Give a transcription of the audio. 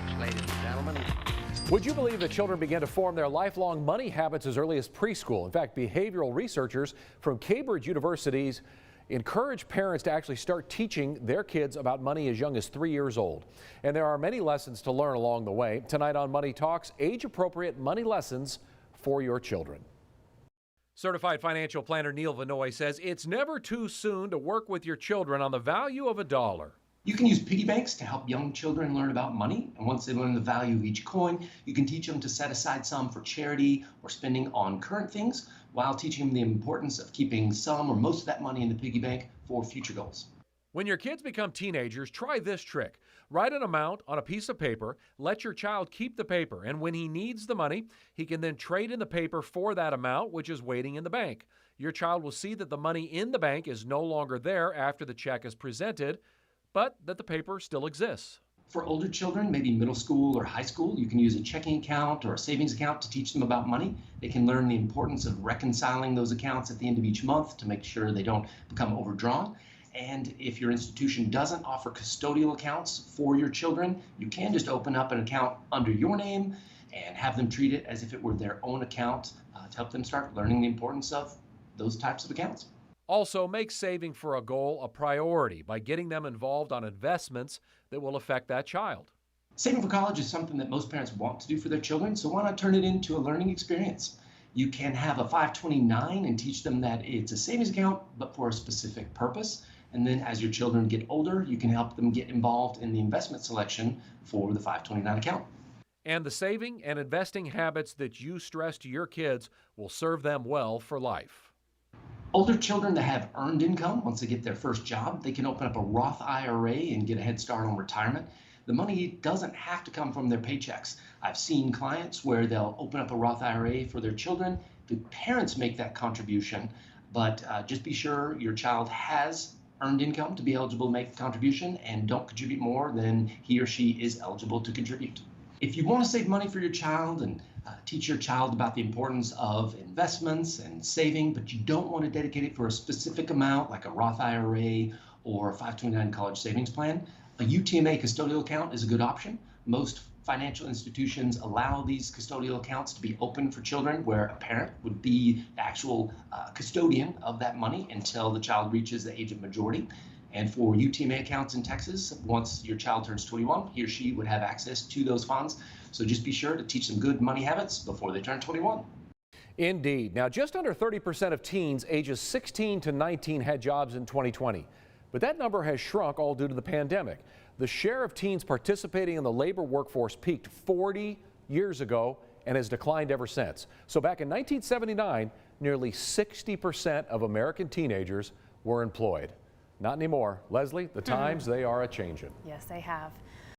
much, ladies and gentlemen. Would you believe that children begin to form their lifelong money habits as early as preschool? In fact, behavioral researchers from Cambridge University's encourage parents to actually start teaching their kids about money as young as 3 years old. And there are many lessons to learn along the way. Tonight on Money Talks, age-appropriate money lessons for your children. Certified financial planner Neil Vanoy says it's never too soon to work with your children on the value of a dollar. You can use piggy banks to help young children learn about money, and once they learn the value of each coin, you can teach them to set aside some for charity or spending on current things, while teaching them the importance of keeping some or most of that money in the piggy bank for future goals. When your kids become teenagers, try this trick. Write an amount on a piece of paper, let your child keep the paper, and when he needs the money, he can then trade in the paper for that amount, which is waiting in the bank. Your child will see that the money in the bank is no longer there after the check is presented, but that the paper still exists. For older children, maybe middle school or high school, you can use a checking account or a savings account to teach them about money. They can learn the importance of reconciling those accounts at the end of each month to make sure they don't become overdrawn. And if your institution doesn't offer custodial accounts for your children, you can just open up an account under your name and have them treat it as if it were their own account to help them start learning the importance of those types of accounts. Also, make saving for a goal a priority by getting them involved on investments that will affect that child. Saving for college is something that most parents want to do for their children, so why not turn it into a learning experience? You can have a 529 and teach them that it's a savings account, but for a specific purpose. And then as your children get older, you can help them get involved in the investment selection for the 529 account. And the saving and investing habits that you stress to your kids will serve them well for life. Older children that have earned income, once they get their first job, they can open up a Roth IRA and get a head start on retirement. The money doesn't have to come from their paychecks. I've seen clients where they'll open up a Roth IRA for their children. The parents make that contribution, but just be sure your child has earned income to be eligible to make the contribution, and don't contribute more than he or she is eligible to contribute. If you want to save money for your child and teach your child about the importance of investments and saving, but you don't want to dedicate it for a specific amount like a Roth IRA or a 529 college savings plan, a UTMA custodial account is a good option. Most financial institutions allow these custodial accounts to be open for children where a parent would be the actual custodian of that money until the child reaches the age of majority. And for UTMA accounts in Texas, once your child turns 21, he or she would have access to those funds. So just be sure to teach them good money habits before they turn 21. Indeed. Now, just under 30% of teens ages 16 to 19 had jobs in 2020. But that number has shrunk all due to the pandemic. The share of teens participating in the labor workforce peaked 40 years ago and has declined ever since. So back in 1979, nearly 60% of American teenagers were employed. Not anymore. Leslie, the times, they are a-changin'. Yes, they have.